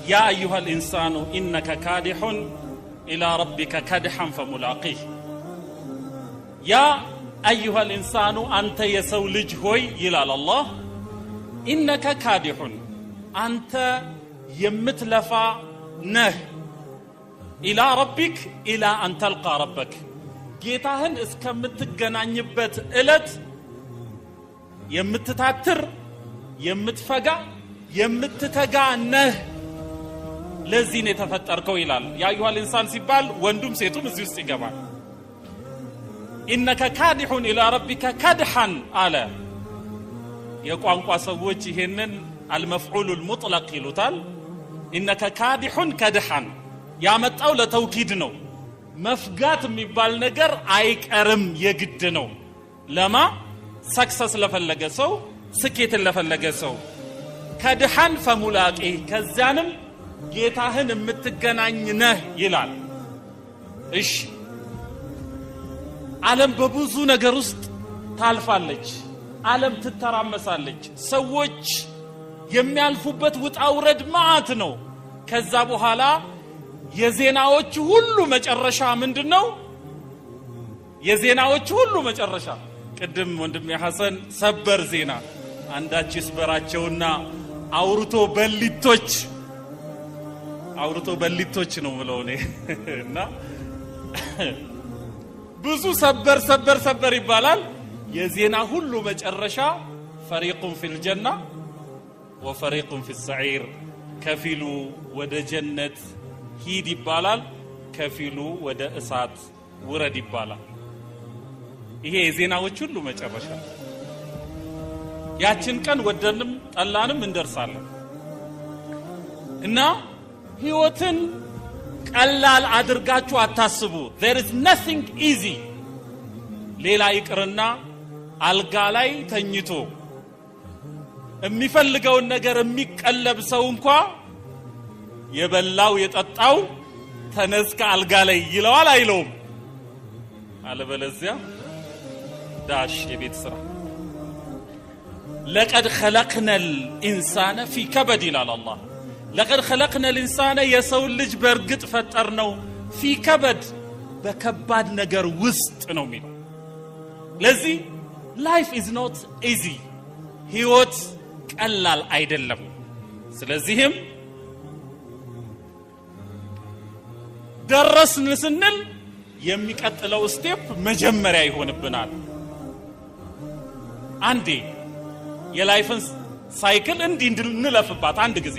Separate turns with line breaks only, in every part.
يا أيها الإنسان إنك كادح إلى ربك كدحا فملاقيه يا أيها الإنسان أنت يسولج هوي يلال الله إنك كادح أنت يمتلفا نه إلى ربك إلى أن تلقى ربك ጌታህን እስከምትገናኝበት እለት የምትታትር የምትፈጋ የምትተጋ ነህ ለዚህ ነው የተፈጠርከው ይላል ያ አዩሃ الانسان ሲባል ወንዱም ሴቱም እዚህ ውስጥ ይገባል إنك كادح إلى ربك كدحا على የቋንቋ ሰዎች ይሄንን المفعول المطلق ይሉታል إنك كادح كدحا ያመጣው ለተውኪድ ነው መፍጋት የሚባል ነገር አይቀርም የግድ ነው ለማ ሰክሰስ ለፈለገ ሰው ስኬትን ለፈለገ ሰው ከድሃን ፈሙላቂ ከዛንም ጌታህን የምትገናኝ ነህ ይላል እሺ ዓለም በብዙ ነገር ውስጥ ታልፋለች ዓለም ትተራመሳለች ሰዎች የሚያልፉበት ውጣ ውረድ ማአት ነው ከዛ በኋላ የዜናዎች ሁሉ መጨረሻ ምንድነው የዜናዎች ሁሉ መጨረሻ ቅድም ወንድም ሐሰን ሰበር ዜና አንዳች ይስበራቸውና አውርቶ በሊቶች ነው ማለት ነው እና ብዙ ሰበር ይባላል የዜና ሁሉ መጨረሻ فريق في الجنة وفريق في السعير ከፊሉ ወደ ጀነት ሂድ ይባላል ከፊሉ ወደ እሳት ውረድ ይባላል ይሄ የዜናዎች ሁሉ መጨረሻ ያችን ቀን ወደንም ጠላንም እንደርሳለን እና ህይወትን ቀላል አድርጋችሁ አታስቡ there is nothing easy ሌላ ይቅርና አልጋ ላይ ተኝቶ የሚፈልገውን ነገር የሚቀለብ ሰው እንኳን የበላው የጠጣው ተነስከ አልጋ ላይ ይለዋል አይለውም አለበለዚያ ዳሽ የቤት ስራ لقد خلقنا الانسان في كبد الى الله لقد خلقنا الانسان يسو ልጅ በርግጥ ፈጠርነው في كبد በከባድ ነገር ውስጥ ነው የሚለው ለዚህ life is not easy ህይወት ቀላል አይደለም ስለዚህም ደረስን ስንል የሚቀጥለው ስቴፕ መጀመሪያ ይሆንብናል አንዴ የላይፍን ሳይክል እንድንለፍባት አንድ ጊዜ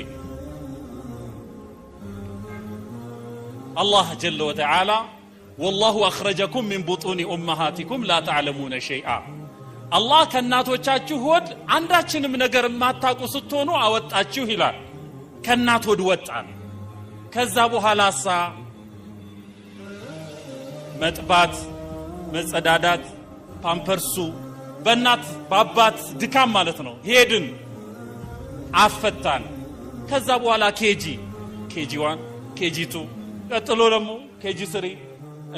الله جل وتعالى والله أخرجكم من بطون أمهاتكم لا تعلمون شيئا الله ከናቶቻችሁ ሆድ አንዳችንም ነገር ማታቁ ስትሆኑ አወጣችሁ ይላል ከናት ሆድ ወጣን ከዛ በኋላሳ መጥባት መጸዳዳት ፓምፐርሱ በእናት በአባት ድካም ማለት ነው ሄድን አፈታን ከዛ በኋላ ኬጂ 1 ኬጂ 2 ቀጥሎ ደግሞ ኬጂ 3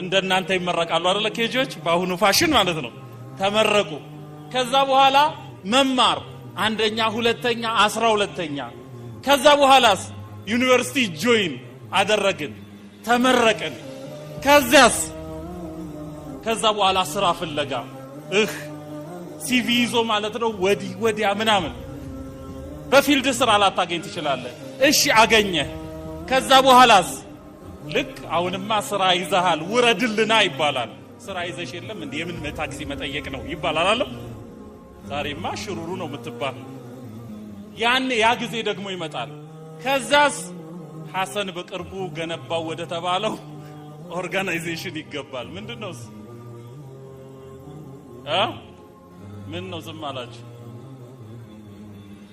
እንደናንተ ይመረቃሉ አይደል ኬጂዎች በአሁኑ ፋሽን ማለት ነው ተመረቁ ከዛ በኋላ መማር አንደኛ ሁለተኛ 12ኛ ከዛ በኋላስ ዩኒቨርሲቲ ጆይን አደረግን ተመረቅን ከዛ በኋላ ስራ ፍለጋ ሲቪ ይዞ ማለት ነው ወዲያ ምናምን በፊልድ ስራ ላታገኝ ትችላለህ እሺ አገኘ ከዛ በኋላስ ልክ አሁንማ ስራ ይዘሃል ውረድልና ይባላል ስራ ይዘሽ የለም እንዴ የምን ታክሲ መጠየቅ ነው ይባላል አይደል ዛሬማ ሽሩሩ ነው የምትባል ያ ጊዜ ደግሞ ይመጣል ከዛስ ሐሰን በቅርቡ ገነባው ወደ ተባለው ኦርጋናይዜሽን ይገባል ምንድነው ምን ነው ዝም አላችሁ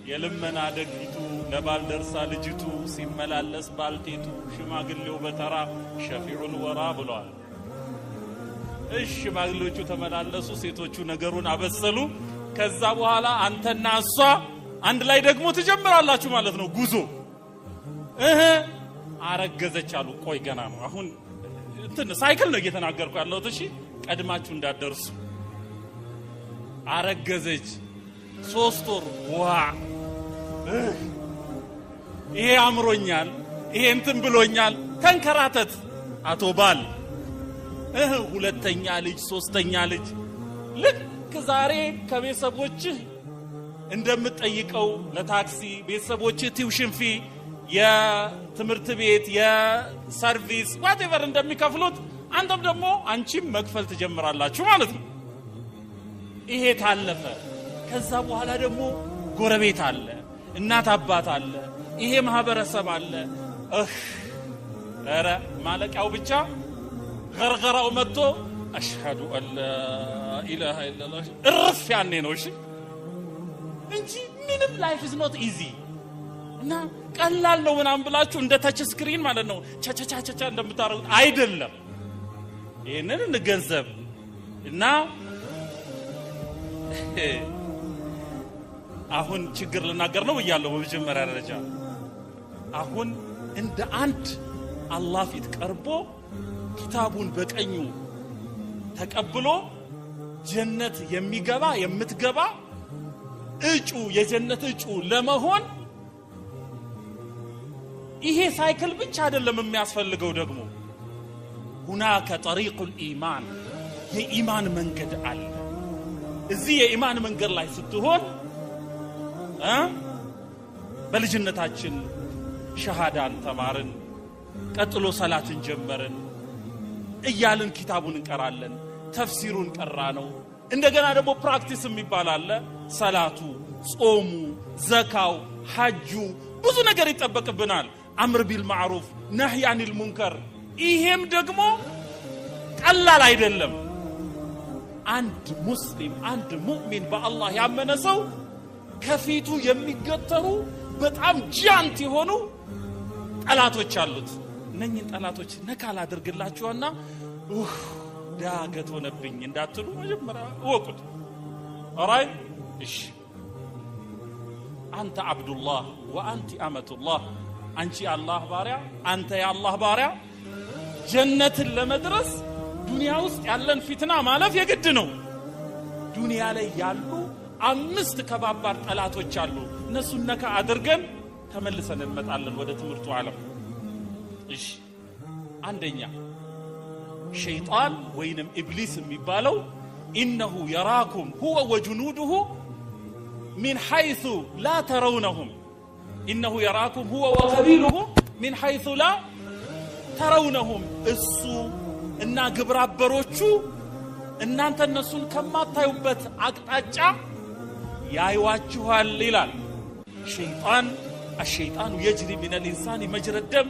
የልመና ደግይቱ ለባልደርሳ ልጅቱ ሲመላለስ ባልቴቱ ሽማግሌው በተራ ሸፊዑል ወራ ብሏል ሽማግሌዎቹ ተመላለሱ ሴቶቹ ነገሩን አበሰሉ ከዛ በኋላ አንተና እሷ አንድ ላይ ደግሞ ትጀምራላችሁ ማለት ነው ጉዞ አረገዘች አሉ ቆይ ገና ነው አሁን እንትን ሳይክል ነው እየተናገርኩ ያለሁት እሺ ቀድማችሁ እንዳደርሱ አረገዘች 3 ወር ይሄ አምሮኛል ይሄ እንትን ብሎኛል ተንከራተት አቶ ባል ሁለተኛ ልጅ ሶስተኛ ልጅ ልክ ዛሬ ከቤተሰቦችህ እንደምትጠይቀው ለታክሲ ቤተሰቦችህ ቲዩሽን ፊ የትምህርት ቤት የሰርቪስ whatever እንደሚከፍሉት አንተም ደግሞ አንቺም መክፈል ትጀምራላችሁ ማለት ነው። ይሄ ታለፈ። ከዛ በኋላ ደግሞ ጎረቤት አለ፣ እናት አባት አለ፣ ይሄ ማህበረሰብ አለ። ኧረ ማለቂያው ብቻ ገርገራው መጥቶ አሽሃዱ አላ ኢላሃ ኢላላህ እርፍ ያኔ ነው። እሺ እንጂ ምንም ላይፍ ኢዝ ኖት ኢዚ እና ቀላል ነው ምናምን ብላችሁ እንደ ታች ስክሪን ማለት ነው ቻቻቻቻ እንደምታረጉት አይደለም። ይሄንን እንገንዘብ እና አሁን ችግር ልናገር ነው ብያለሁ። በመጀመሪያ ደረጃ አሁን እንደ አንድ አላህ ፊት ቀርቦ ኪታቡን በቀኙ ተቀብሎ ጀነት የሚገባ የምትገባ እጩ የጀነት እጩ ለመሆን ይሄ ሳይክል ብቻ አይደለም የሚያስፈልገው። ደግሞ ሁናከ ጠሪቁል ኢማን የኢማን መንገድ አለ። እዚህ የኢማን መንገድ ላይ ስትሆን በልጅነታችን ሸሃዳን ተማርን፣ ቀጥሎ ሰላትን ጀመርን እያልን ኪታቡን እንቀራለን፣ ተፍሲሩን ቀራ ነው። እንደገና ደግሞ ፕራክቲስ የሚባል አለ። ሰላቱ፣ ጾሙ፣ ዘካው፣ ሐጁ ብዙ ነገር ይጠበቅብናል። አምር ቢል ማዕሩፍ ነህይ አኒል ሙንከር ይሄም ደግሞ ቀላል አይደለም። አንድ ሙስሊም አንድ ሙእሚን በአላህ ያመነ ሰው ከፊቱ የሚገተሩ በጣም ጃንት የሆኑ ጠላቶች አሉት። እነኚህን ጠላቶች ነካል አድርግላችኋና ዳገት ሆነብኝ እንዳትሉ መጀመሪያ ወቁት። ኦራይ እሺ አንተ አብዱላህ ወአንቲ አመቱላህ አንቺ አላህ ባሪያ አንተ የአላህ ባሪያ ጀነትን ለመድረስ ዱንያ ውስጥ ያለን ፊትና ማለፍ የግድ ነው። ዱንያ ላይ ያሉ 5 ከባባር ጠላቶች አሉ። እነሱን ነካ አድርገን ተመልሰን እንመጣለን ወደ ትምህርቱ ዓለም። እሺ አንደኛ ሸይጣን ወይንም ኢብሊስ የሚባለው ኢነሁ የራኩም ሁወ ወጁኑዱሁ ሚን ሐይሱ ላ ተረውነሁም ኢነሁ የራኩም ሁወ ወቀቢሉሁ ሚን ሐይሱ ላ ተረውነሁም እሱ እና ግብረአበሮቹ እናንተ እነሱን ከማታዩበት አቅጣጫ ያዩዋችኋል ይላል ሸይጣን። الشيطان يجري من الإنسان مجرى الدم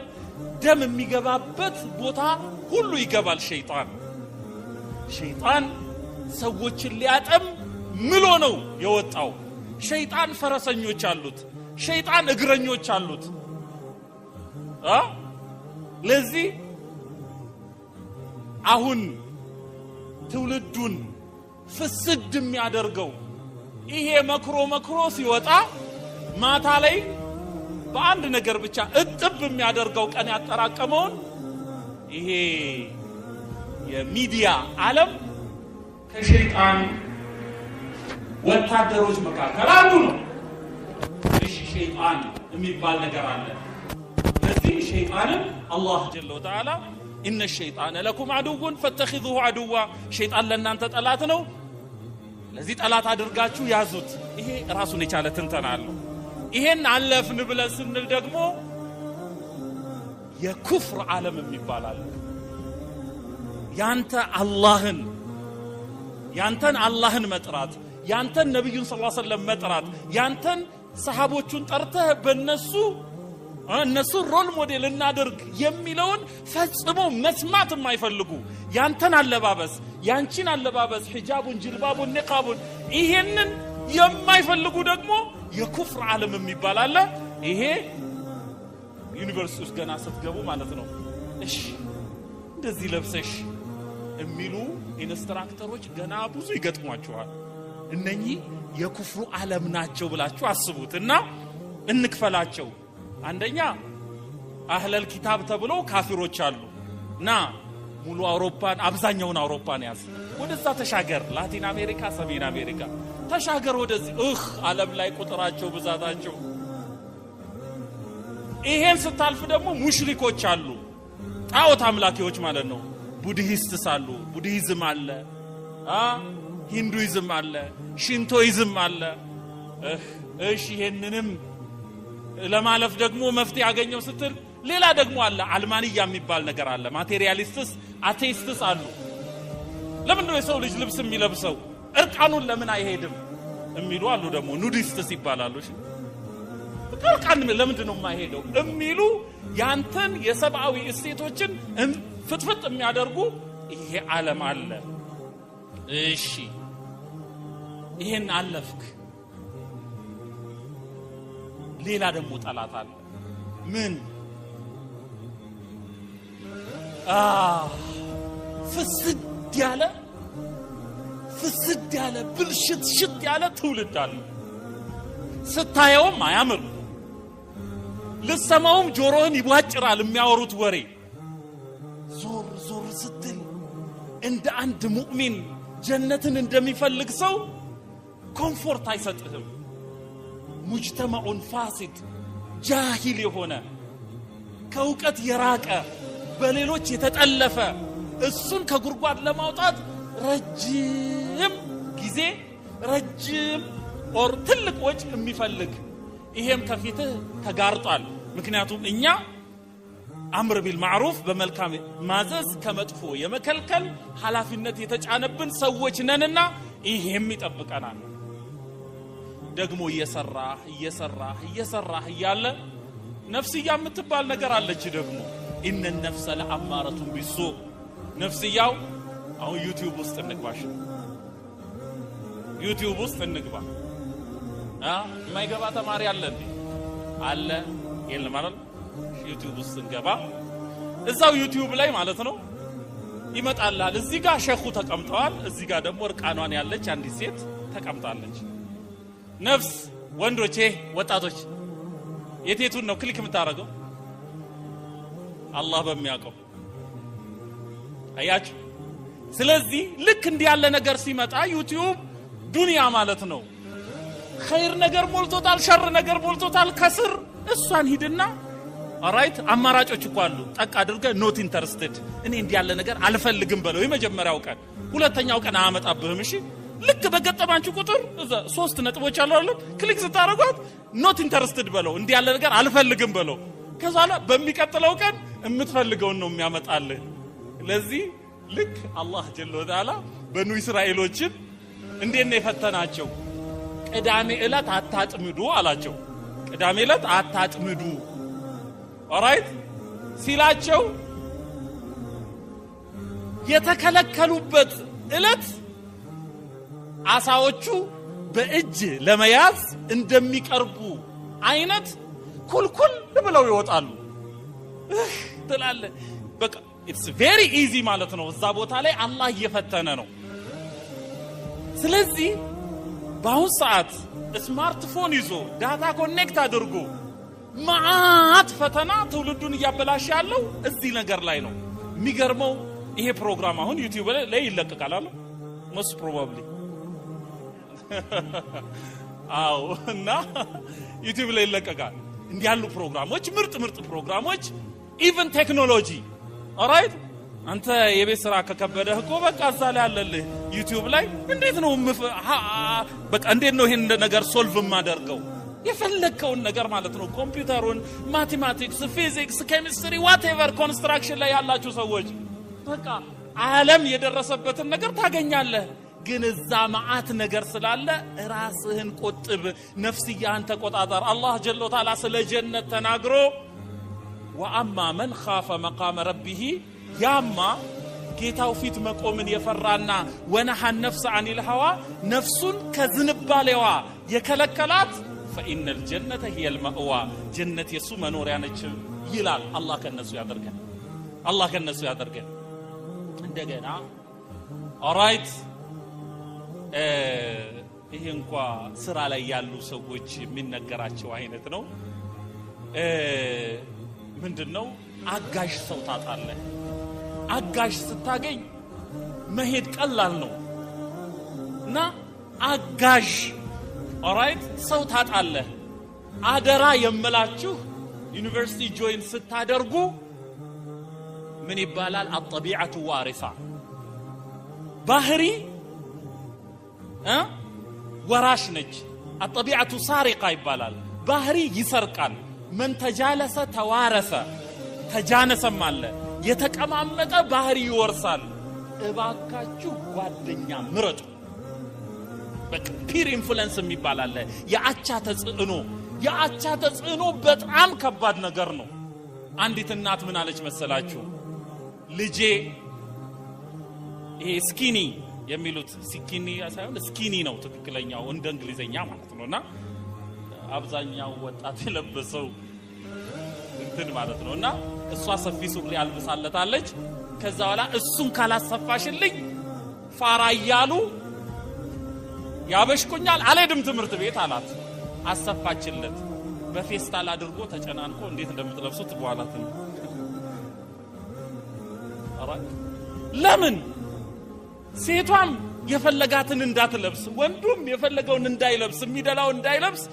ደም የሚገባበት ቦታ ሁሉ ይገባል ሸይጣን። ሸይጣን ሰዎችን ሊያጠም ምሎ ነው የወጣው። ሸይጣን ፈረሰኞች አሉት፣ ሸይጣን እግረኞች አሉት። ለዚህ አሁን ትውልዱን ፍስድ የሚያደርገው ይሄ መክሮ ሲወጣ ማታ ላይ በአንድ ነገር ብቻ እጥብ የሚያደርገው ቀን ያጠራቀመውን ይሄ የሚዲያ ዓለም ከሸይጣን ወታደሮች መካከል አንዱ ነው። እሺ ሸይጣን የሚባል ነገር አለ። ለዚህ ሸይጣንን አላህ ጀለ ወተዓላ ኢነ ሸይጣነ ለኩም አዱውን ፈተኺዙሁ አዱዋ ሸይጣን ለእናንተ ጠላት ነው፣ ለዚህ ጠላት አድርጋችሁ ያዙት። ይሄ ራሱን የቻለ ትንተና አለው። ይሄን አለፍን ብለን ስንል ደግሞ የኩፍር ዓለም የሚባል አለ። ያንተን አላህን መጥራት፣ ያንተን ነብዩን ሰለላሁ ዐለይሂ ወሰለም መጥራት፣ ያንተን ሰሃቦቹን ጠርተህ እነሱ ሮል ሞዴል እናድርግ የሚለውን ፈጽሞ መስማት የማይፈልጉ ያንተን አለባበስ፣ ያንቺን አለባበስ ሒጃቡን፣ ጅልባቡን፣ ኒቃቡን ይሄንን የማይፈልጉ ደግሞ የኩፍር ዓለም የሚባል አለ። ይሄ ዩኒቨርሲቲ ውስጥ ገና ስትገቡ ማለት ነው። እሺ እንደዚህ ለብሰሽ የሚሉ ኢንስትራክተሮች ገና ብዙ ይገጥሟቸዋል። እነኚህ የኩፍሩ ዓለም ናቸው ብላችሁ አስቡትና እንክፈላቸው። አንደኛ አህለል ኪታብ ተብሎ ካፊሮች አሉ እና ሙሉ አውሮፓን አብዛኛውን አውሮፓን ያዝ፣ ወደዛ ተሻገር፣ ላቲን አሜሪካ፣ ሰሜን አሜሪካ ተሻገር ወደዚህ ዓለም ላይ ቁጥራቸው ብዛታቸው ይሄን ስታልፍ ደግሞ ሙሽሪኮች አሉ ጣዖት አምላኪዎች ማለት ነው ቡድሂስትስ አሉ ቡድሂዝም አለ ሂንዱይዝም አለ ሽንቶይዝም አለ እሺ ይሄንንም ለማለፍ ደግሞ መፍትሄ ያገኘው ስትል ሌላ ደግሞ አለ አልማንያ የሚባል ነገር አለ ማቴሪያሊስትስ አቴይስትስ አሉ ለምን ነው የሰው ልጅ ልብስ የሚለብሰው እርቃኑን ለምን አይሄድም የሚሉ አሉ ደግሞ ኑዲስትስ ይባላሉ እሺ እርቃን ለምን ነው የማይሄደው የሚሉ ያንተን የሰብአዊ እሴቶችን ፍትፍት የሚያደርጉ ይሄ ዓለም አለ እሺ ይሄን አለፍክ ሌላ ደግሞ ጠላት አለ ምን ፍስድ ያለ ብልሽት ያለ ትውልድ አለ ስታየውም አያምር ልሰማውም ጆሮህን ይቧጭራል የሚያወሩት ወሬ ዞር ስትል እንደ አንድ ሙእሚን ጀነትን እንደሚፈልግ ሰው ኮምፎርት አይሰጥህም ሙጅተማኡን ፋሲድ ጃሂል የሆነ ከውቀት የራቀ በሌሎች የተጠለፈ እሱን ከጉርጓድ ለማውጣት ረጅም ጊዜ ረጅም ኦር ትልቅ ወጭ የሚፈልግ ይሄም ከፊትህ ተጋርጧል ምክንያቱም እኛ አምር ቢልማዕሩፍ በመልካም ማዘዝ ከመጥፎ የመከልከል ኃላፊነት የተጫነብን ሰዎች ነንና ይሄም ይጠብቀናል ደግሞ እየሰራህ እያለ ነፍስያ የምትባል ነገር አለች ደግሞ ኢነ النفس لأمارة بالسوء ነፍስያው አሁን ዩቲዩብ ውስጥ እንግባሽ ዩቲዩብ ውስጥ እንግባ ማይገባ ተማሪ አለ የለም ማለት ዩቲዩብ ውስጥ እንገባ እዛው ዩቲዩብ ላይ ማለት ነው ይመጣላል እዚህ ጋር ሸኹ ተቀምጠዋል እዚህ ጋር ደግሞ እርቃኗን ያለች አንዲት ሴት ተቀምጣለች ነፍስ ወንዶቼ ወጣቶች የቴቱን ነው ክሊክ የምታረገው አላህ በሚያውቀው አያችሁ ስለዚህ ልክ እንዲህ ያለ ነገር ሲመጣ ዩቲዩብ ዱንያ ማለት ነው ኸይር ነገር ሞልቶታል ሸር ነገር ሞልቶታል ከስር እሷን ሂድና ኦራይት አማራጮች እኮ አሉ ጠቅ አድርገህ ኖት ኢንተረስትድ እኔ እንዲህ ያለ ነገር አልፈልግም በለው የመጀመሪያው ቀን ሁለተኛው ቀን አመጣብህም እሺ ልክ በገጠማንቹ ቁጥር እዛ 3 ነጥቦች አሉ ክሊክ ስታረጋት ኖት ኢንተረስትድ በለው እንዲህ ያለ ነገር አልፈልግም በለው ከዛላ በሚቀጥለው ቀን የምትፈልገውን ነው የሚያመጣልህ ለዚህ ልክ አላህ ጀለ ወተዓላ በኑ እስራኤሎችን እንዴት ነው የፈተናቸው ቅዳሜ ዕለት አታጥምዱ አላቸው ቅዳሜ ዕለት አታጥምዱ ኦራይት ሲላቸው የተከለከሉበት ዕለት አሳዎቹ በእጅ ለመያዝ እንደሚቀርቡ አይነት ኩልኩል ብለው ይወጣሉ ትላለ በቃ it's very easy ማለት ነው እዛ ቦታ ላይ አላህ እየፈተነ ነው ስለዚህ በአሁን ሰዓት ስማርትፎን ይዞ ዳታ ኮኔክት አድርጎ ማአት ፈተና ትውልዱን እያበላሽ ያለው እዚህ ነገር ላይ ነው የሚገርመው ይሄ ፕሮግራም አሁን ዩቲዩብ ላይ ይለቀቃል አይደል most probably አው እና ዩቲዩብ ላይ ይለቀቃል እንዲህ ያሉ ፕሮግራሞች ምርጥ ፕሮግራሞች ኢቭን ቴክኖሎጂ ኦራይት አንተ የቤት ስራ ከከበደህ እኮ በቃ እዛ ላይ አለልህ ዩቲዩብ ላይ እንዴት ነው በቃ እንዴት ነው ይሄን ነገር ሶልቭ ማደርገው የፈለከውን ነገር ማለት ነው ኮምፒውተሩን ማቴማቲክስ ፊዚክስ ኬሚስትሪ ዋትኤቨር ኮንስትራክሽን ላይ ያላችሁ ሰዎች በቃ ዓለም የደረሰበትን ነገር ታገኛለህ ግን እዛ ማአት ነገር ስላለ ራስህን ቆጥብ ነፍስያህን ተቆጣጣር አላህ ጀለ ወተዓላ ስለ ጀነት ተናግሮ وأما من خاف مقام ربه ياما ጌታው ፊት መቆምን የፈራና ወነሐ النفس عن الهوى ነፍሱን ከዝንባሌዋ የከለከላት فإن الجنة هي المأوى جنة የሱ መኖሪያ ነች ይላል አላህ ከነሱ ያደርገን እንደገና ኦራይት ይሄ እንኳን ስራ ላይ ያሉ ሰዎች የሚነገራቸው አይነት ነው ምንድነው አጋሽ ሰው ታጣለህ አጋሽ ስታገኝ መሄድ ቀላል ነው እና አጋሽ ኦራይት ሰው ታጣለህ አደራ የምላችሁ ዩኒቨርሲቲ ጆይን ስታደርጉ ምን ይባላል? አጥቢዓቱ ዋሪሳ ባህሪ ወራሽ ነች። አጥቢዓቱ ሳሪቃ ይባላል። ባህሪ ይሰርቃል። من ተጃለሰ ተዋረሰ ተጃነሰም አለ። የተቀማመጠ ባህሪ ይወርሳል። እባካችሁ ጓደኛ ምረጡ። ፒር ኢንፍሉዌንስ የሚባል አለ። የአቻ ተጽዕኖ በጣም ከባድ ነገር ነው። አንዲት እናት ምን አለች መሰላችሁ? ልጄ ይሄ ስኪኒ የሚሉት ስኪኒ ሳይሆን ስኪኒ ነው ትክክለኛው እንደ እንግሊዘኛ ማለት ነውና አብዛኛው ወጣት የለበሰው እንትን ማለት ነውና እሷ ሰፊ ሱሪ አልብሳለታለች። ከዛ በኋላ እሱን ካላሰፋሽልኝ ፋራ ይያሉ ያበሽኩኛል አልሄድም ትምህርት ቤት አላት። አሰፋችለት። በፌስታል አድርጎ ተጨናንቆ እንዴት እንደምትለብሱት በኋላ ለምን ሴቷም የፈለጋትን እንዳትለብስ ወንዱም የፈለገውን እንዳይለብስ የሚደላው እንዳይለብስ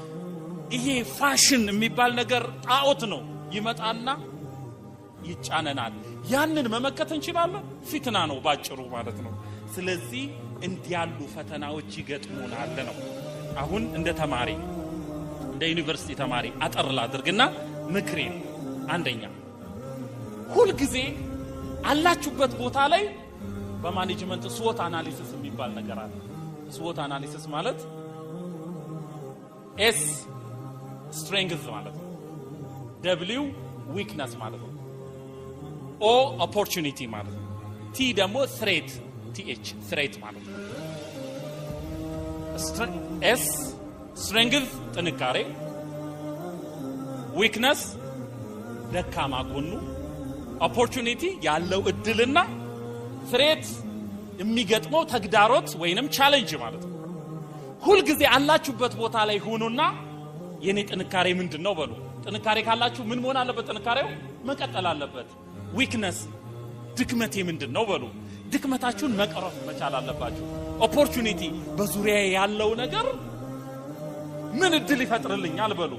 ይሄ ፋሽን የሚባል ነገር ጣዖት ነው። ይመጣና ይጫነናል። ያንን መመከት እንችላለን? ፊትና ነው ባጭሩ ማለት ነው። ስለዚህ እንዲያሉ ፈተናዎች ይገጥሙናል ነው። አሁን እንደ ተማሪ እንደ ዩኒቨርሲቲ ተማሪ አጠር ላድርግና ምክሬን፣ አንደኛ ሁሉ ጊዜ አላችሁበት ቦታ ላይ በማኔጅመንት ስዎት አናሊሲስ የሚባል ነገር አለ። ስዎት አናሊሲስ ማለት ኤስ ስትሬንግዝ ማለት ነው። ደብሊው ዊክነስ ማለት ነው። ኦ ኦፖርቹኒቲ ማለት ነው። ቲ ደግሞ ትሬት ቲኤች ትሬት ማለት ነው። ኤስ ስትሬንግዝ ጥንካሬ፣ ዊክነስ ደካማ ጎኑ፣ ኦፖርቹኒቲ ያለው እድልና ትሬት የሚገጥመው ተግዳሮት ወይንም ቻሌንጅ ማለት ነው። ሁሉ ጊዜ አላችሁበት ቦታ ላይ ሆኑና የኔ ጥንካሬ ምንድነው በሉ። ጥንካሬ ካላችሁ ምን መሆን አለበት? ጥንካሬው መቀጠል አለበት። ዊክነስ ድክመቴ ምንድነው በሉ። ድክመታችሁን መቅረፍ መቻል አለባችሁ። ኦፖርቹኒቲ በዙሪያዬ ያለው ነገር ምን እድል ይፈጥርልኛል በሉ።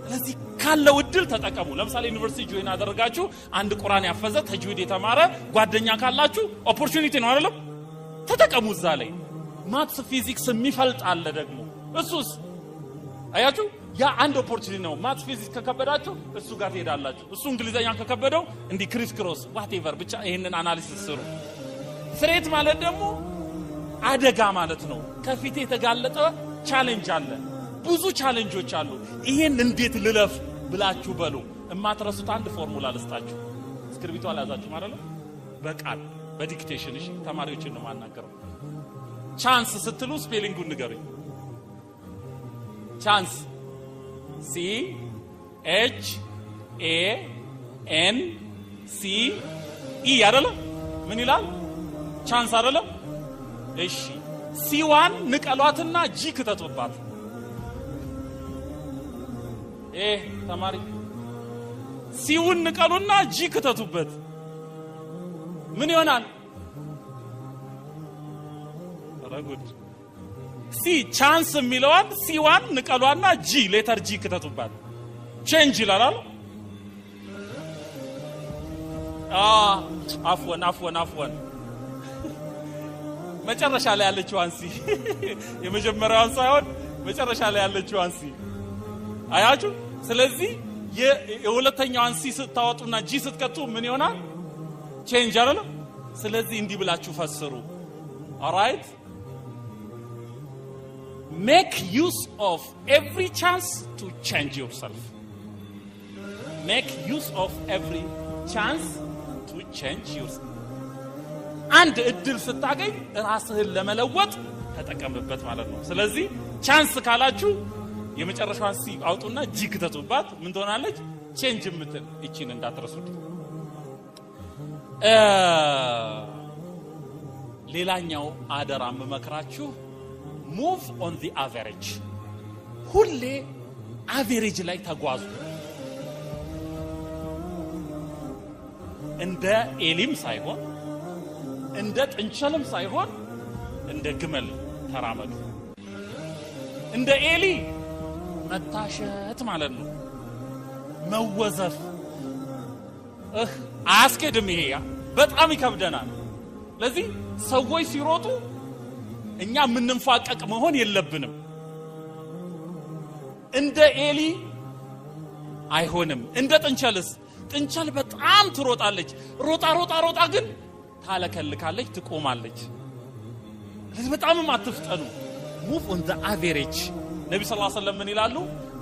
ስለዚህ ካለው እድል ተጠቀሙ። ለምሳሌ ዩኒቨርሲቲ ጆይን አደረጋችሁ፣ አንድ ቁርአን ያፈዘ ተጅዊድ የተማረ ጓደኛ ካላችሁ ኦፖርቹኒቲ ነው አይደለም? ተጠቀሙ እዛ ላይ። ማትስ ፊዚክስ የሚፈልጥ አለ ደግሞ እሱስ አያችሁ ያ አንድ ኦፖርቹኒቲ ነው። ማትስ ፊዚክስ ከከበዳችሁ እሱ ጋር ትሄዳላችሁ። እሱ እንግሊዘኛ ከከበደው እንዲ ክሪስ ክሮስ ዋትኤቨር ብቻ ይሄንን አናሊሲስ ስሩ። ትሬት ማለት ደግሞ አደጋ ማለት ነው። ከፊት የተጋለጠ ቻሌንጅ አለ። ብዙ ቻሌንጆች አሉ። ይሄን እንዴት ልለፍ ብላችሁ በሉ። እማትረሱት አንድ ፎርሙላ ልስጣችሁ። እስክሪብቶ አላዛችሁ ማለት ነው። በቃል በዲክቴሽን እሺ፣ ተማሪዎችን ነው ማናገረው። ቻንስ ስትሉ ስፔሊንጉን ንገሩኝ። ቻንስ C H A N C E አይደለ? ምን ይላል? ቻንስ አይደለ? እሺ C1 ንቀሏትና G ከተቶባት። ተማሪ C1 ንቀሉና G ከተቱበት ምን ይሆናል? ረጉድ ሲ ቻንስ የሚለዋን C1 ንቀሏና G ሌተር G ከተቱባት ቼንጅ ይላል። አፍወን መጨረሻ ላይ ያለችው አንሲ የመጀመሪያው ሳይሆን መጨረሻ ላይ ያለችው አንሲ አያችሁ። ስለዚህ የሁለተኛው አንሲ ስታወጡና G ስትከቱ ምን ይሆናል? ቼንጅ አይደል? ስለዚህ እንዲህ ብላችሁ ፈስሩ። ኦልራይት make use of every chance to change yourself. Make use of every chance to change yourself. አንድ እድል ስታገኝ ራስህን ለመለወጥ ተጠቀምበት ማለት ነው። ስለዚህ ቻንስ ካላችሁ የመጨረሻዋን ሲ አውጡና G ከተቱባት ምን ትሆናለች? ቼንጅ የምትል እቺን እንዳትረሱት። ሌላኛው አደራ መመክራችሁ move on the average። ሁሌ አቨሬጅ ላይ ተጓዙ። እንደ ኤሊም ሳይሆን እንደ ጥንቸልም ሳይሆን እንደ ግመል ተራመዱ። እንደ ኤሊ መታሸት ማለት ነው። መወዘፍ አያስኬድም። ይሄ በጣም ይከብደናል። ለዚህ ሰዎች ሲሮጡ እኛ ምንንፋቀቅ መሆን የለብንም። እንደ ኤሊ አይሆንም። እንደ ጥንቸልስ ጥንቸል በጣም ትሮጣለች። ሮጣ ግን ታለከልካለች፣ ትቆማለች። ለዚህ በጣምም አትፍጠኑ። ሙቭ ኦን ዘ አቨሬጅ። ነብዩ ሰለላሁ ዐለይሂ ወሰለም ምን ይላሉ?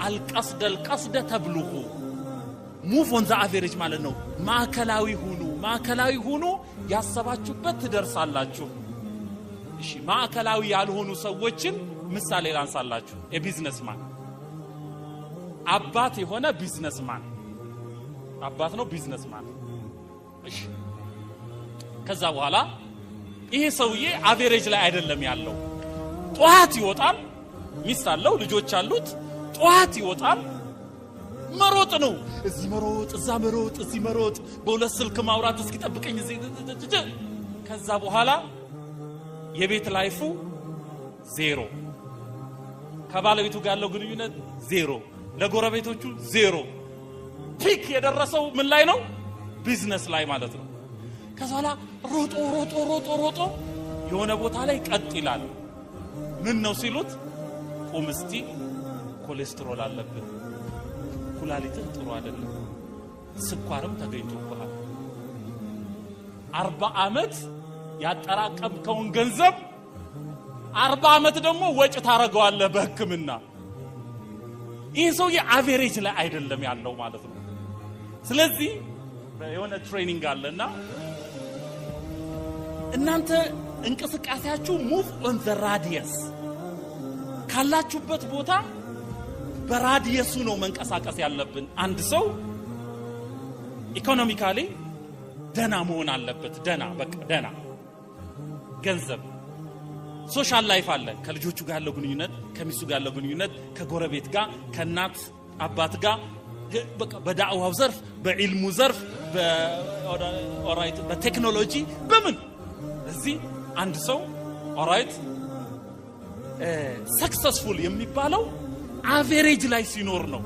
አልቀስደ ተብሉጉ። ሙቭ ኦን ዘ አቨሬጅ ማለት ነው ማዕከላዊ ሁኑ፣ ያሰባችሁበት ትደርሳላችሁ። እሺ ማዕከላዊ ያልሆኑ ሰዎችን ምሳሌ ላንሳላችሁ። የቢዝነስማን አባት የሆነ ቢዝነስማን አባት ነው፣ ቢዝነስማን። እሺ ከዛ በኋላ ይሄ ሰውዬ አቨሬጅ ላይ አይደለም ያለው። ጧት ይወጣል፣ ሚስት አለው፣ ልጆች አሉት። ጧት ይወጣል፣ መሮጥ ነው። እዚህ መሮጥ፣ እዛ መሮጥ፣ እዚህ መሮጥ፣ በሁለት ስልክ ማውራት እስኪጠብቀኝ እዚህ። ከዛ በኋላ የቤት ላይፉ ዜሮ፣ ከባለቤቱ ጋር ያለው ግንኙነት ዜሮ፣ ለጎረቤቶቹ ዜሮ። ፒክ የደረሰው ምን ላይ ነው? ቢዝነስ ላይ ማለት ነው። ከዛ በኋላ ሮጦ የሆነ ቦታ ላይ ቀጥ ይላል። ምን ነው ሲሉት፣ ቁም እስቲ ኮሌስትሮል አለብህ፣ ኩላሊትህ ጥሩ አይደለም፣ ስኳርም ተገኝቶብሃል፣ 40 ዓመት ያጠራቀምከውን ገንዘብ 40 ዓመት ደግሞ ወጭ ታረጋዋለህ በሕክምና። ይህ ሰውዬ አቨሬጅ ላይ አይደለም ያለው ማለት ነው። ስለዚህ የሆነ ትሬኒንግ አለና እናንተ እንቅስቃሴያችሁ ሙቭ ኦን ዘ ራዲየስ፣ ካላችሁበት ቦታ በራዲየሱ ነው መንቀሳቀስ ያለብን። አንድ ሰው ኢኮኖሚካሊ ደና መሆን አለበት። ደና ገንዘብ፣ ሶሻል ላይፍ አለ። ከልጆቹ ጋር ያለው ግንኙነት፣ ከሚስቱ ጋር ያለው ግንኙነት፣ ከጎረቤት ጋር፣ ከእናት አባት ጋር፣ በዳዕዋው ዘርፍ፣ በዒልሙ ዘርፍ፣ በቴክኖሎጂ በምን እዚህ አንድ ሰው ኦራይት ሰክሰስፉል የሚባለው አቨሬጅ ላይ ሲኖር ነው።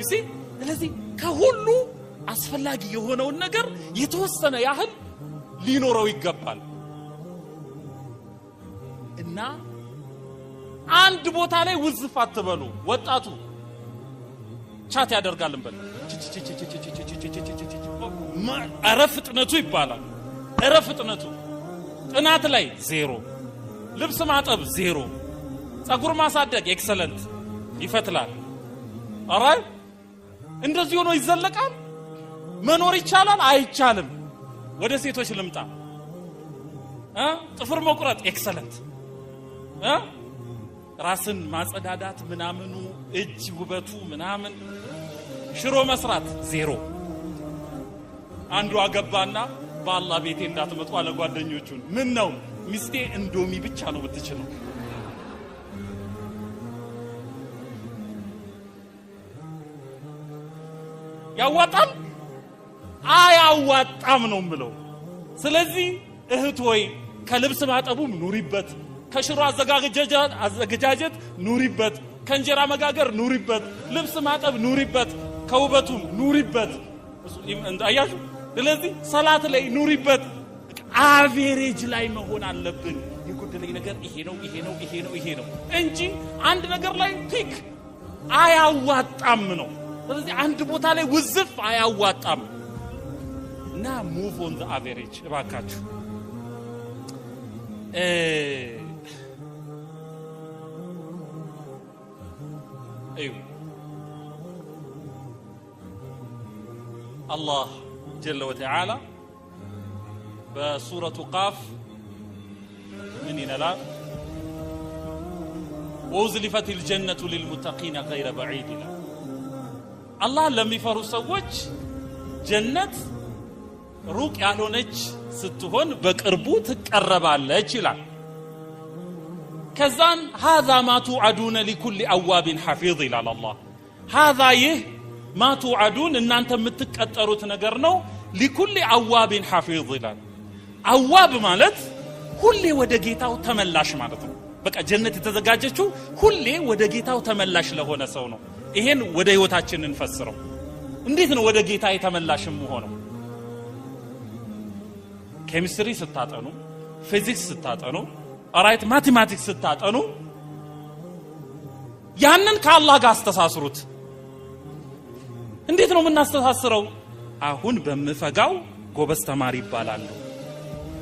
ይሲ ስለዚህ ከሁሉ አስፈላጊ የሆነውን ነገር የተወሰነ ያህል ሊኖረው ይገባል። እና አንድ ቦታ ላይ ውዝፍ አትበሉ። ወጣቱ ቻት ያደርጋል እንበል፣ ፍጥነቱ ይባላል። ፍጥነቱ ጥናት ላይ ዜሮ፣ ልብስ ማጠብ ዜሮ፣ ጸጉር ማሳደግ ኤክሰለንት፣ ይፈትላል። አራይ እንደዚህ ሆኖ ይዘለቃል። መኖር ይቻላል አይቻልም? ወደ ሴቶች ልምጣ። ጥፍር መቁረጥ ኤክሰለንት፣ ራስን ማጸዳዳት ምናምኑ፣ እጅ ውበቱ ምናምን፣ ሽሮ መስራት ዜሮ። አንዱ አገባና በአላህ ቤቴ እንዳትመጡ አለ ጓደኞቹን። ምን ነው ሚስቴ እንዶሚ ብቻ ነው ብትችለው። ያዋጣም አያዋጣም ነው ምለው። ስለዚህ እህት ወይ ከልብስ ማጠቡም ኑሪበት፣ ከሽሮ አዘጋጃጀት ኑሪበት፣ ከእንጀራ መጋገር ኑሪበት፣ ልብስ ማጠብ ኑሪበት፣ ከውበቱም ኑሪበት። አያችሁ? ስለዚህ ሰላት ላይ ኑሪበት። አቨሬጅ ላይ መሆን አለብን። የጎደለኝ ነገር ይሄ ነው እንጂ አንድ ነገር ላይ ፒክ አያዋጣም ነው። ስለዚህ አንድ ቦታ ላይ ውዝፍ አያዋጣም እና ሙቭ ኦን ዘ አቨሬጅ እባካችሁ። አላህ ጀለ ወተዓላ በሱረቱ ቃፍ ምን ይላል? ወኡዝሊፈት الجنة للمتقين غير بعيد ይላል። አላህ ለሚፈሩ ሰዎች ጀነት ሩቅ ያልሆነች ስትሆን በቅርቡ ትቀርባለች ይላል። ከዛን هذا ما توعدون لكل أواب حفيظ ይላል አላህ። هذا ይህ ما توعدون እናንተ የምትቀጠሩት ነገር ነው። لكل أواب حفيظ ይላል። አዋብ ማለት ሁሌ ወደ ጌታው ተመላሽ ማለት ነው። በቃ ጀነት የተዘጋጀችው ሁሌ ወደ ጌታው ተመላሽ ለሆነ ሰው ነው። ይሄን ወደ ህይወታችን እንፈስረው። እንዴት ነው ወደ ጌታ የተመላሽም ሆነው? ኬሚስትሪ ስታጠኑ፣ ፊዚክስ ስታጠኑ፣ ኦራይት ማቴማቲክስ ስታጠኑ ያንን ከአላህ ጋር አስተሳስሩት። እንዴት ነው የምናስተሳስረው? አሁን በመፈጋው ጎበዝ ተማሪ ይባላል።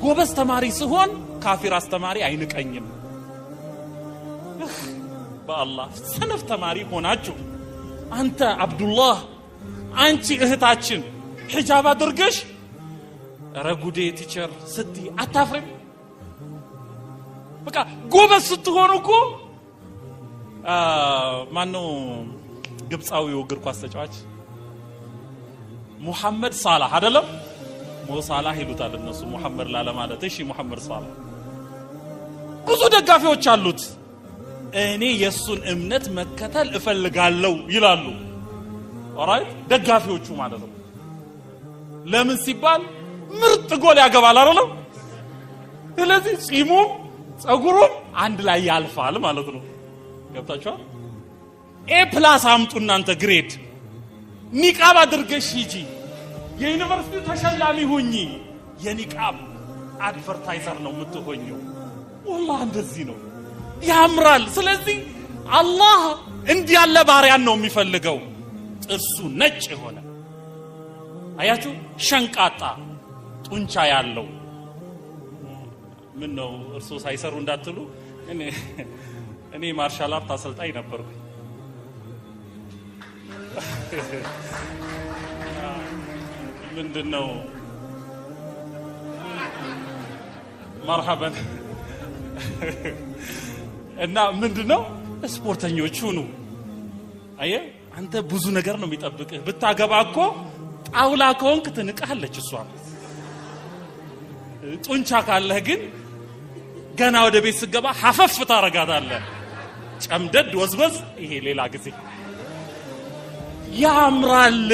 ጎበዝ ተማሪ ሲሆን ካፊር አስተማሪ አይንቀኝም። በአላህ ሰነፍ ተማሪ ሆናችሁ አንተ አብዱላህ አንቺ እህታችን ሒጃብ አድርገሽ ረጉዴ ቲቸር ስቲ አታፍሪም? በቃ ጎበዝ ስትሆኑ እኮ ማነው ግብፃዊው እግር ኳስ ተጫዋች ሙሐመድ ሳላህ አይደለም? ሞ ሳላህ ይሉታል እነሱ ሙሐመድ ላለ ማለት። እሺ ሙሐመድ ሳላህ ብዙ ደጋፊዎች አሉት። እኔ የሱን እምነት መከተል እፈልጋለሁ ይላሉ። ኦራይት ደጋፊዎቹ ማለት ነው። ለምን ሲባል ምርጥ ጎል ያገባል አይደለም? ስለዚህ ጺሙም ጸጉሩም አንድ ላይ ያልፋል ማለት ነው። ገብታችኋል? ኤ+ አምጡ እናንተ ግሬድ ኒቃብ አድርገሽ ሂጂ፣ የዩኒቨርሲቲ ተሸላሚ ሁኚ። የኒቃብ አድቨርታይዘር ነው የምትሆኚው። والله እንደዚህ ነው ያምራል። ስለዚህ አላህ እንዲህ ያለ ባሪያን ነው የሚፈልገው። ጥርሱ ነጭ የሆነ አያችሁ፣ ሸንቃጣ ጡንቻ ያለው። ምን ነው እርሶ ሳይሰሩ እንዳትሉ፣ እኔ ማርሻል አርት አሰልጣኝ ነበርኩ። ምንድነው መርሐበን እና ምንድነው ስፖርተኞች ሁኑ። አየ አንተ ብዙ ነገር ነው የሚጠብቅህ። ብታገባ እኮ ጣውላ ከሆንክ ትንቃለች እሷ። ጡንቻ ካለህ ግን ገና ወደ ቤት ስገባ ሐፈፍ ታረጋታለህ። ጨምደድ ወዝወዝ፣ ይሄ ሌላ ጊዜ ያምራል።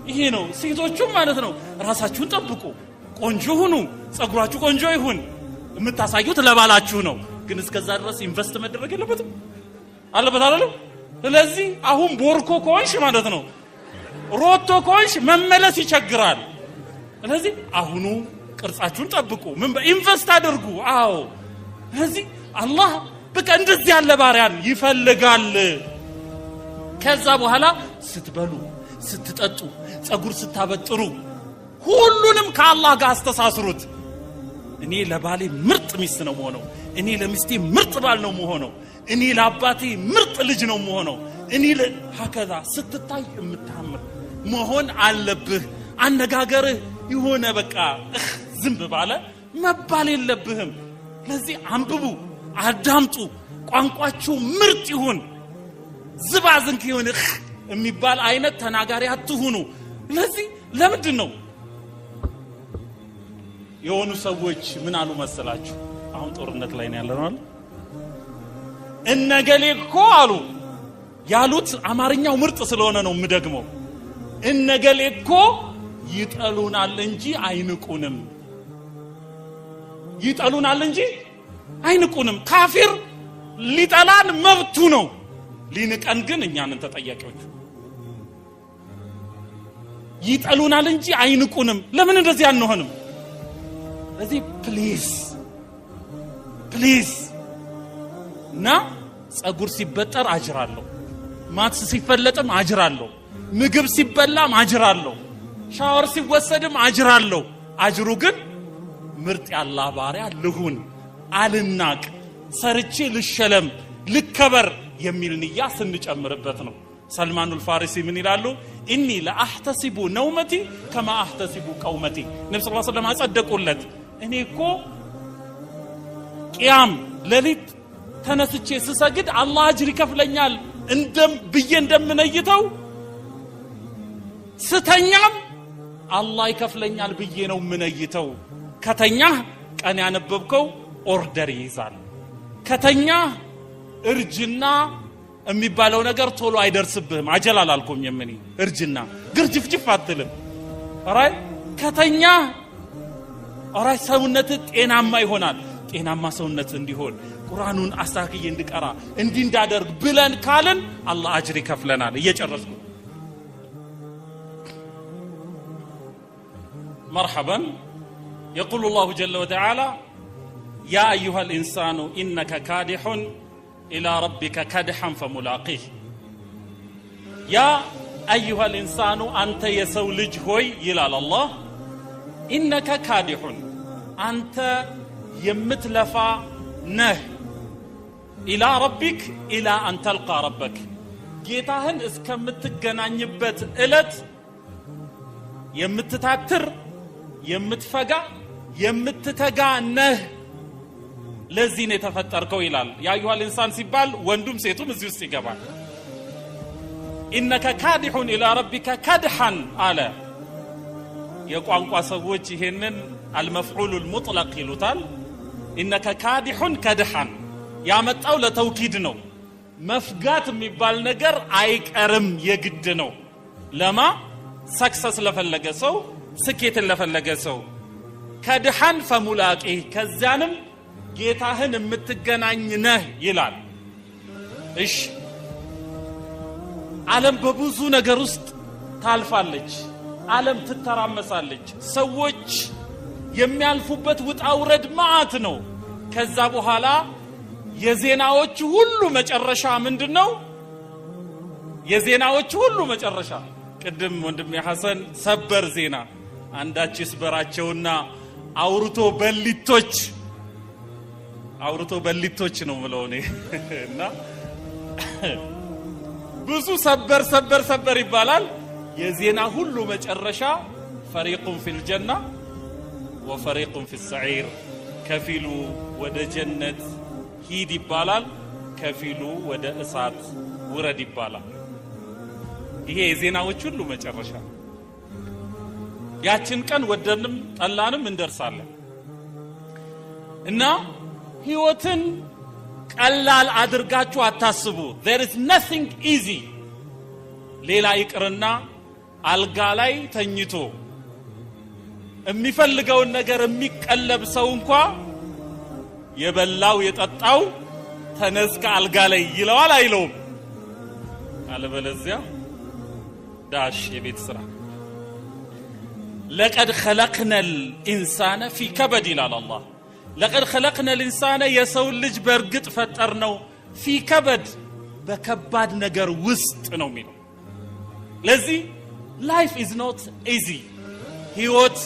ይሄ ነው ሴቶቹም ማለት ነው። ራሳችሁን ጠብቁ፣ ቆንጆ ሁኑ፣ ጸጉራችሁ ቆንጆ ይሁን። የምታሳዩት ለባላችሁ ነው፣ ግን እስከዛ ድረስ ኢንቨስት መደረግ የለበትም አለበት አይደለም? ስለዚህ አሁን ቦርኮ ኮንሽ ማለት ነው፣ ሮቶ ኮንሽ መመለስ ይቸግራል። ስለዚህ አሁኑ ቅርጻችሁን ጠብቁ፣ ምን ኢንቨስት አድርጉ። አዎ ስለዚህ አላህ በቃ እንደዚህ ያለ ባሪያን ይፈልጋል። ከዛ በኋላ ስትበሉ፣ ስትጠጡ፣ ጸጉር ስታበጥሩ ሁሉንም ከአላህ ጋር አስተሳስሩት። እኔ ለባሌ ምርጥ ሚስት ነው መሆነው፣ እኔ ለሚስቴ ምርጥ ባል ነው መሆነው፣ እኔ ለአባቴ ምርጥ ልጅ ነው መሆነው፣ እኔ ለሀከዛ ስትታይ የምታምር መሆን አለብህ። አነጋገርህ የሆነ በቃ ዝም ባለ መባል የለብህም። ለዚህ አንብቡ፣ አዳምጡ፣ ቋንቋችሁ ምርጥ ይሁን። ዝባዝንክ ይሁን የሚባል አይነት ተናጋሪ አትሁኑ። ለዚህ ለምንድን ነው የሆኑ ሰዎች ምን አሉ መሰላችሁ? አሁን ጦርነት ላይ ነው ያለነው አይደል? እነገሌ እኮ አሉ ያሉት አማርኛው ምርጥ ስለሆነ ነው የምደግመው። እነገሌ እኮ ይጠሉናል እንጂ አይንቁንም። ይጠሉናል እንጂ አይንቁንም። ካፊር ሊጠላን መብቱ ነው፣ ሊንቀን ግን እኛንን ተጠያቂዎች። ይጠሉናል እንጂ አይንቁንም። ለምን እንደዚህ አንሆንም? ስለዚህ ፕሊዝ እና ጸጉር ሲበጠር አጅራለሁ፣ ማትስ ሲፈለጥም አጅራለሁ፣ ምግብ ሲበላም አጅራለሁ፣ ሻወር ሲወሰድም አጅራለሁ። አጅሩ ግን ምርጥ ያላህ ባሪያ ልሁን፣ አልናቅ፣ ሰርቼ ልሸለም፣ ልከበር የሚል ንያ ስንጨምርበት ነው። ሰልማኑል ፋሪሲ ምን ይላሉ? ኢኒ ለአህተሲቡ ነውመቲ ከማ አህተሲቡ ቀውመቲ። ነብዩ ሰለላሁ ዐለይሂ ወሰለም አጸደቁለት። እኔ እኮ ቂያም ሌሊት ተነስቼ ስሰግድ አላህ አጅር ይከፍለኛል ብዬ እንደምነይተው ስተኛም አላህ ይከፍለኛል ብዬ ነው ምነይተው። ከተኛህ ቀን ያነበብከው ኦርደር ይይዛል። ከተኛህ እርጅና የሚባለው ነገር ቶሎ አይደርስብህም። አጀል አላልኩም የምኒ እርጅና ግርጅፍጅፍ አትልም። አራይ ከተኛ አራይ ሰውነት ጤናማ ይሆናል። ጤናማ ሰውነት እንዲሆን ቁርአኑን አስተካክዬ እንድቀራ እንዲህ እንዳደርግ ብለን ካለን አላህ አጅር ይከፍለናል። እየጨረስኩ مرحبا. يقول الله جل وتعالى يا أيها الإنسان إنك كادح إلى ربك كدحا فملاقيه. يا أيها الإنسان أنت يسولج هوي يلال الله إنك كادح أنت يمتلفا نه إلى ربك إلى أن تلقى ربك جيتاهن اسكمتجنانيبت إلت يمتتاتر يمتفقع يمتتقع نه ለዚህ ነው ተፈጠርከው ይላል። ያ አዩሃ الانسان ሲባል ወንዱም ሴቱም እዚህ ውስጥ ይገባል። ኢነከ ካዲሁን ኢላ ረቢከ ከድሐን አለ። የቋንቋ ሰዎች ይሄንን አልመፍዑል المطلق ይሉታል። ኢነከ ካዲሁን ከድሐን ያመጣው ለተውኪድ ነው። መፍጋት የሚባል ነገር አይቀርም የግድ ነው። ለማ ሰክሰስ ለፈለገ ሰው ስኬትን ለፈለገ ሰው ከድሐን ፈሙላቂ ከዛንም ጌታህን የምትገናኝ ነህ ይላል። እሺ ዓለም በብዙ ነገር ውስጥ ታልፋለች። ዓለም ትተራመሳለች። ሰዎች የሚያልፉበት ውጣ ውረድ ማዕት ነው። ከዛ በኋላ የዜናዎች ሁሉ መጨረሻ ምንድነው? የዜናዎች ሁሉ መጨረሻ ቅድም ወንድሜ ሐሰን ሰበር ዜና አንዳችስ በራቸውና አውርቶ በሊቶች ነው ምለውኔ እና ብዙ ሰበር ይባላል። የዜና ሁሉ መጨረሻ ፈሪቁን ፊል ጀና ወፈሪቁን ፊል ሰዒር ከፊሉ ወደ ጀነት ሂድ ይባላል፣ ከፊሉ ወደ እሳት ውረድ ይባላል። ይሄ የዜናዎች ሁሉ መጨረሻ። ያችን ቀን ወደንም ጠላንም እንደርሳለን እና ህይወትን ቀላል አድርጋችሁ አታስቡ። there is nothing easy። ሌላ ይቅርና አልጋ ላይ ተኝቶ የሚፈልገውን ነገር የሚቀለብ ሰው እንኳን የበላው የጠጣው ተነስከ አልጋ ላይ ይለዋል አይለውም? አለበለዚያ ዳሽ የቤት ስራ። لقد خلقنا الانسان في كبد ይላል አላህ። لقد خلقنا الانسان የሰው ልጅ በርግጥ ፈጠርነው في كبد በከባድ ነገር ውስጥ ነው የሚለው። ለዚህ life is not easy። ህይወት